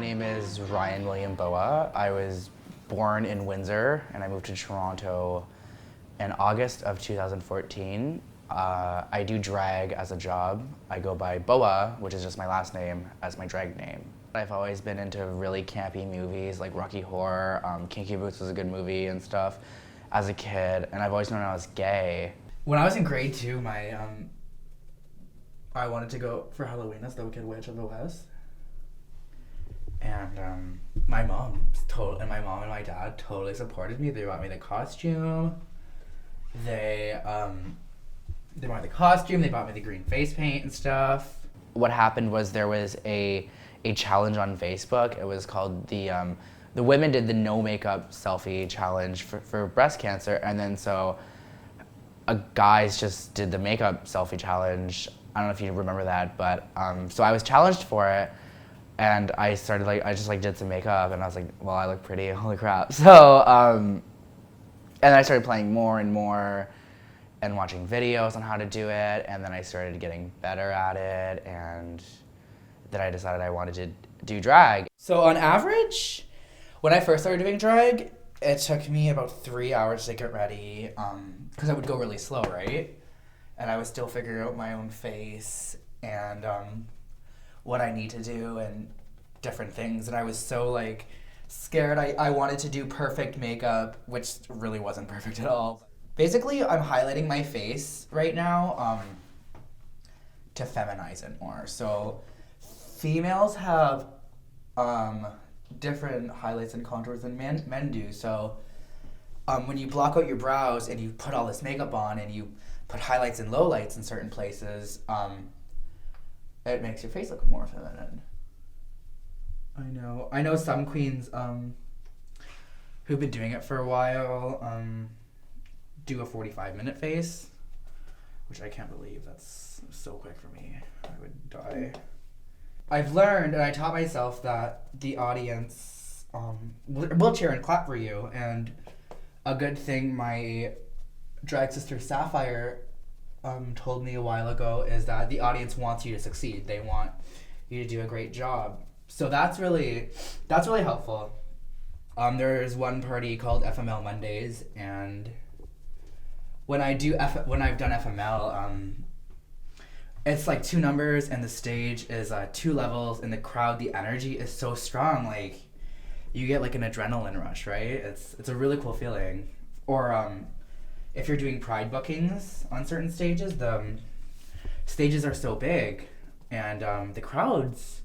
name is Ryan Boa. I was born in Windsor and I moved to Toronto in August of 2014. I do drag as a job. I go by Boa, which is just my last name, as my drag name. I've always been into really campy movies like Rocky Horror, Kinky Boots was a good movie and stuff as a kid, and I've always known I was gay. When I was in grade 2, I wanted to go for Halloween as the Wicked Witch of the West. And my mom and my dad totally supported me. They bought me the costume. They bought me the costume. They bought me the green face paint and stuff. What happened was there was a challenge on Facebook. It was called the women did the no makeup selfie challenge for breast cancer, and then so guys just did the makeup selfie challenge. I don't know if you remember that, but so I was challenged for it. And I started I just did some makeup and I was like, well, I look pretty, holy crap. So, and then I started playing more and more and watching videos on how to do it. And then I started getting better at it. And then I decided I wanted to do drag. So on average, when I first started doing drag, it took me about 3 hours to get ready. Cause I would go really slow, right? And I was still figuring out my own face and, what I need to do and different things, and I was so scared. I wanted to do perfect makeup, which really wasn't perfect at all. Basically, I'm highlighting my face right now to feminize it more. So females have different highlights and contours than men do. So when you block out your brows and you put all this makeup on and you put highlights and lowlights in certain places, it makes your face look more feminine. I know some queens who've been doing it for a while do a 45-minute face, which I can't believe. That's so quick for me. I would die. I've learned and I taught myself that the audience will cheer and clap for you, and a good thing my drag sister Sapphire told me a while ago is that the audience wants you to succeed. They want you to do a great job. So that's really helpful. There's one party called FML Mondays, and when I've done FML, it's 2 numbers and the stage is 2 levels, and the crowd, the energy is so strong. You get an adrenaline rush, right? It's a really cool feeling. Or if you're doing pride bookings on certain stages, the stages are so big, and the crowds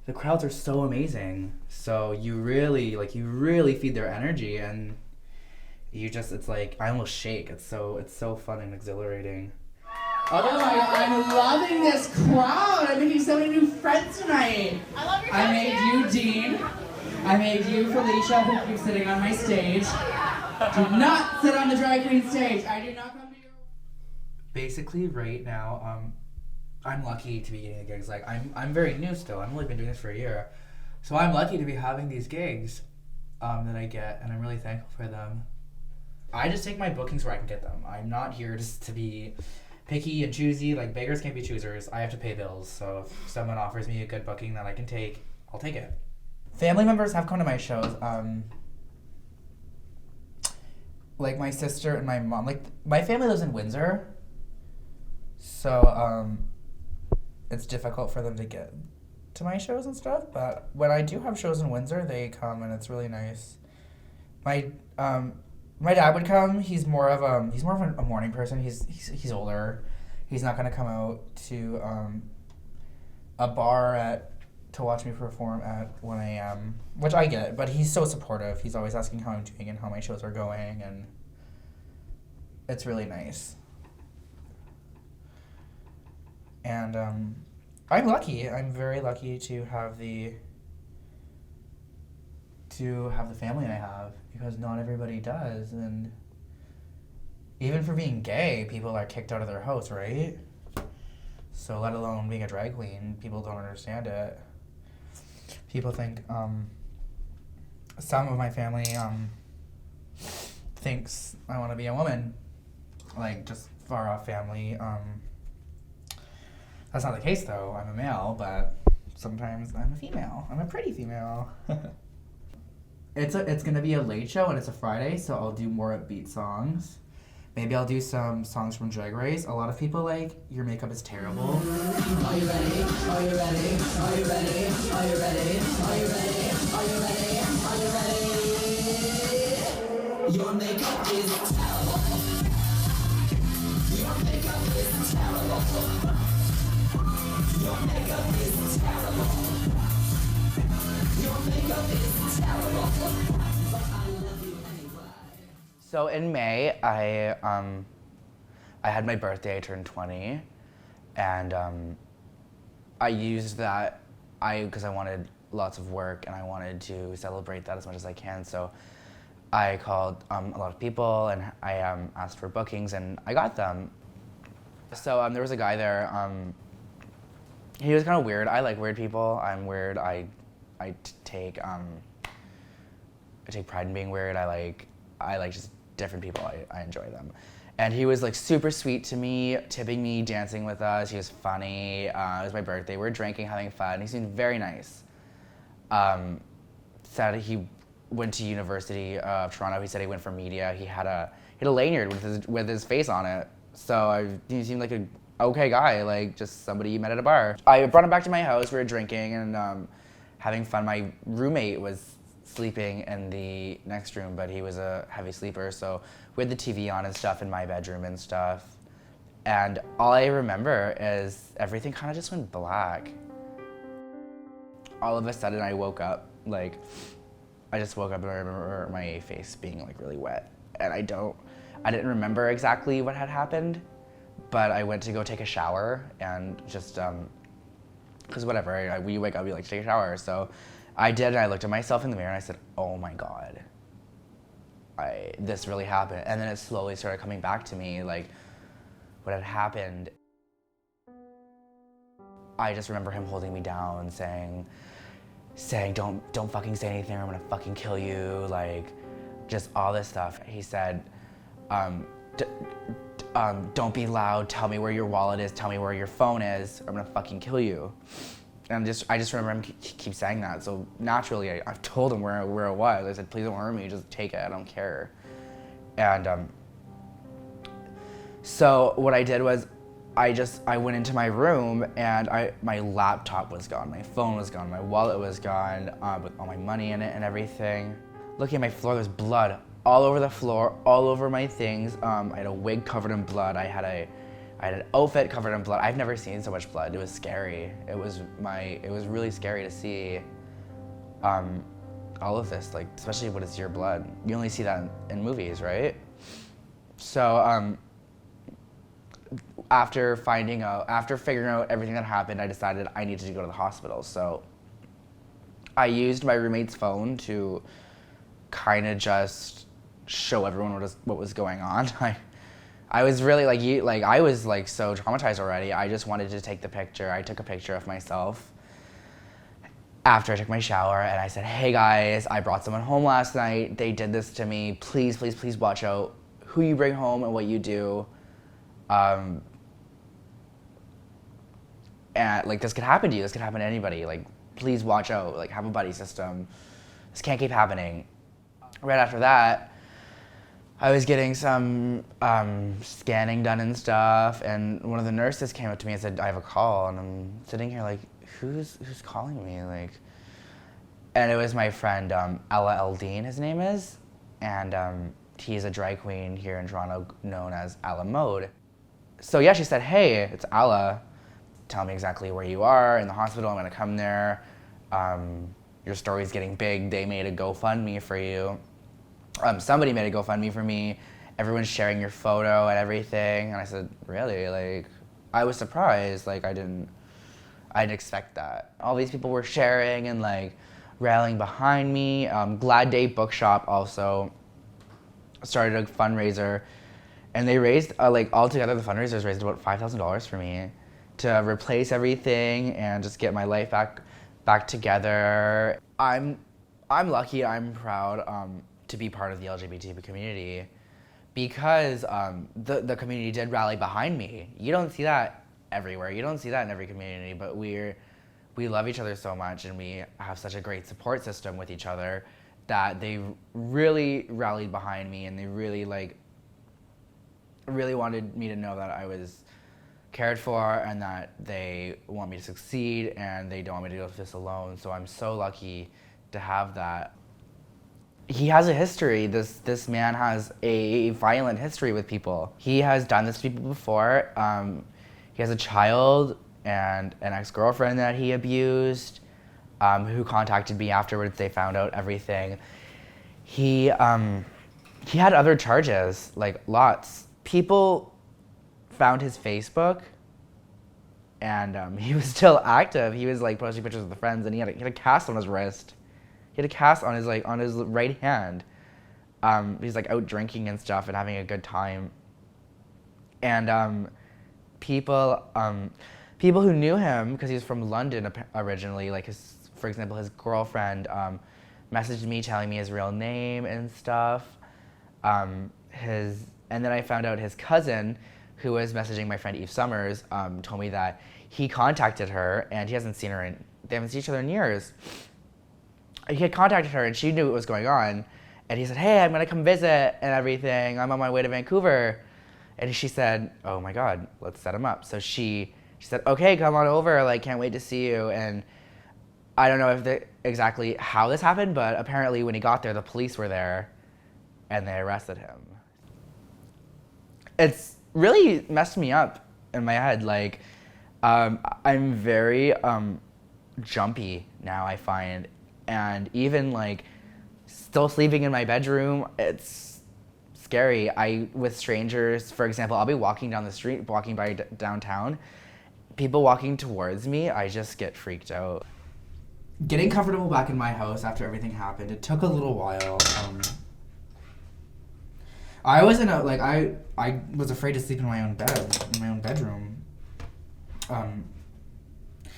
are so amazing. So you really feed their energy, and it's I almost shake. It's so fun and exhilarating. Oh my God, I'm loving this crowd. I'm making so many new friends tonight. I love your I made you Dean. I made you Felicia, who keeps sitting on my stage. Do not sit on the drag queen stage. I do not come to your... Basically, right now, I'm lucky to be getting the gigs. I'm very new still. I've only been doing this for a year. So I'm lucky to be having these gigs that I get, and I'm really thankful for them. I just take my bookings where I can get them. I'm not here just to be picky and choosy. Beggars can't be choosers. I have to pay bills. So if someone offers me a good booking that I can take, I'll take it. Family members have come to my shows. My sister and my mom. My family lives in Windsor, so it's difficult for them to get to my shows and stuff. But when I do have shows in Windsor, they come, and it's really nice. My dad would come. He's more of a morning person. He's older. He's not gonna come out to a bar to watch me perform at 1 a.m., which I get, but he's so supportive. He's always asking how I'm doing and how my shows are going, and it's really nice. And I'm lucky. I'm very lucky to have the family I have, because not everybody does, and even for being gay, people are kicked out of their house, right? So let alone being a drag queen, people don't understand it. People think, some of my family thinks I want to be a woman, just far off family. That's not the case though. I'm a male, but sometimes I'm a female. I'm a pretty female. It's gonna be a late show and it's a Friday, so I'll do more upbeat songs. Maybe I'll do some songs from Drag Race. A lot of people like, your makeup is terrible. Are you ready? Are you ready? Are you ready? Are you ready? Are you ready? Are you ready? Are you ready? Your makeup is terrible. Your makeup is terrible. Your makeup is terrible. Your makeup is terrible. But I love you anyway. So in May, I had my birthday. I turned 20, and I used that because I wanted lots of work and I wanted to celebrate that as much as I can. So I called a lot of people and I asked for bookings and I got them. So there was a guy there. He was kind of weird. I like weird people. I'm weird. I take pride in being weird. I like just different people. I enjoy them. And he was like super sweet to me, tipping me, dancing with us. He was funny. It was my birthday. We were drinking, having fun. He seemed very nice. Said he went to University of Toronto. He said he went for media. He had a lanyard with his face on it. So he seemed like a okay guy, like just somebody you met at a bar. I brought him back to my house. We were drinking and having fun. My roommate was sleeping in the next room, but he was a heavy sleeper, so we had the TV on and stuff in my bedroom and stuff. And all I remember is everything kind of just went black. All of a sudden I woke up, I just woke up and I remember my face being like really wet. And I didn't remember exactly what had happened, but I went to go take a shower and just, cause whatever, when you wake up, you like to take a shower. So I did, and I looked at myself in the mirror and I said, oh my God, this really happened. And then it slowly started coming back to me, like what had happened. I just remember him holding me down, saying, don't fucking say anything or I'm gonna fucking kill you, like just all this stuff. He said, don't be loud, tell me where your wallet is, tell me where your phone is, or I'm gonna fucking kill you. And I just remember him keep saying that. So naturally, I told him where it was. I said, please don't hurt me, just take it, I don't care. And so what I did was, I went into my room and my laptop was gone, my phone was gone, my wallet was gone, with all my money in it and everything. Looking at my floor, there's blood all over the floor, all over my things. I had a wig covered in blood. I had an outfit covered in blood. I've never seen so much blood. It was scary. It was really scary to see all of this, like especially when it's your blood. You only see that in movies, right? So after figuring out everything that happened, I decided I needed to go to the hospital. So I used my roommate's phone to kind of just show everyone what was going on. I was really I was so traumatized already. I just wanted to take the picture. I took a picture of myself after I took my shower and I said, hey guys, I brought someone home last night. They did this to me. Please, please, please watch out who you bring home and what you do. And this could happen to you. This could happen to anybody. Please watch out. Have a buddy system. This can't keep happening. Right after that, I was getting some scanning done and stuff, and one of the nurses came up to me and said, I have a call, and I'm sitting here who's calling me? And it was my friend, Ella Eldine, his name is, and he's a drag queen here in Toronto known as Ella Mode. So yeah, she said, hey, it's Ella. Tell me exactly where you are in the hospital. I'm gonna come there. Your story's getting big. They made a GoFundMe for you. Somebody made a GoFundMe for me. Everyone's sharing your photo and everything. And I said, really? I was surprised. I didn't expect that. All these people were sharing and rallying behind me. Glad Day Bookshop also started a fundraiser, and they raised altogether the fundraisers raised about $5,000 for me to replace everything and just get my life back together. I'm lucky. I'm proud to be part of the LGBT community because the community did rally behind me. You don't see that everywhere. You don't see that in every community, but we're we love each other so much and we have such a great support system with each other that they really rallied behind me, and they really really wanted me to know that I was cared for and that they want me to succeed and they don't want me to go through this alone. So I'm so lucky to have that. He has a history. This man has a violent history with people. He has done this to people before. He has a child and an ex-girlfriend that he abused, who contacted me afterwards. They found out everything. He had other charges, like lots. People found his Facebook, and he was still active. He was like posting pictures with friends, and he had a cast on his wrist. He had a cast on his right hand. He's like out drinking and stuff and having a good time. And people who knew him, because he was from London originally, like for example, his girlfriend messaged me telling me his real name and stuff. And then I found out his cousin, who was messaging my friend Eve Summers, told me that he contacted her and he hasn't seen her they haven't seen each other in years. He had contacted her and she knew what was going on, and he said, "Hey, I'm gonna come visit and everything. I'm on my way to Vancouver." And she said, "Oh my God, let's set him up." So she said, "Okay, come on over. Like, can't wait to see you." And I don't know exactly how this happened, but apparently when he got there, the police were there, and they arrested him. It's really messed me up in my head. Like, I'm very jumpy now, I find, and even like still sleeping in my bedroom, it's scary. With strangers, for example, I'll be walking down the street, walking by downtown, people walking towards me, I just get freaked out. Getting comfortable back in my house after everything happened, it took a little while. I wasn't I was afraid to sleep in my own bed, in my own bedroom. It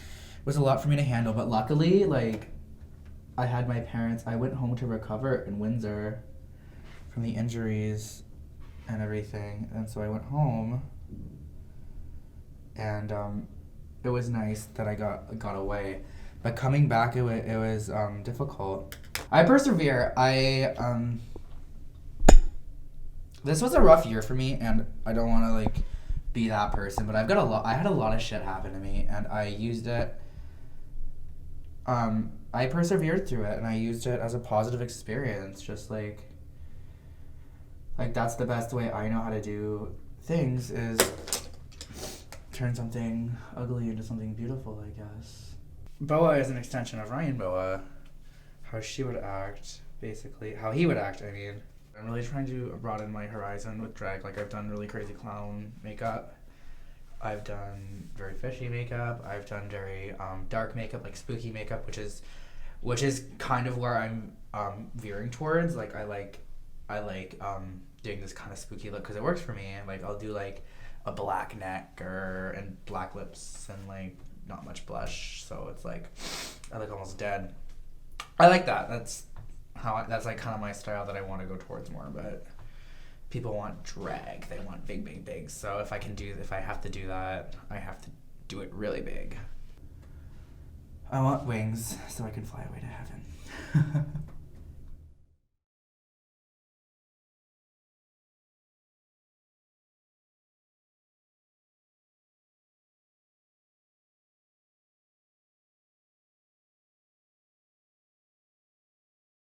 was a lot for me to handle, but luckily, like, I had my parents. I went home to recover in Windsor from the injuries and everything, and so I went home, and it was nice that I got away. But coming back, it was difficult. I persevere. This was a rough year for me, and I don't want to like be that person, but I had a lot of shit happen to me, and I used it. I persevered through it, and I used it as a positive experience. Just like that's the best way I know how to do things, is turn something ugly into something beautiful, I guess. Boa is an extension of Ryan Boa. How she would act, basically. How he would act, I mean. I'm really trying to broaden my horizon with drag. Like, I've done really crazy clown makeup. I've done very fishy makeup. I've done very dark makeup, like spooky makeup, which is kind of where I'm veering towards. Like, I like doing this kind of spooky look because it works for me. Like, I'll do like a black neck and black lips and like not much blush, so it's like I look almost dead. I like that. That's like kind of my style that I want to go towards more. But people want drag. They want big. So if I have to do that, I have to do it really big. I want wings so I can fly away to heaven.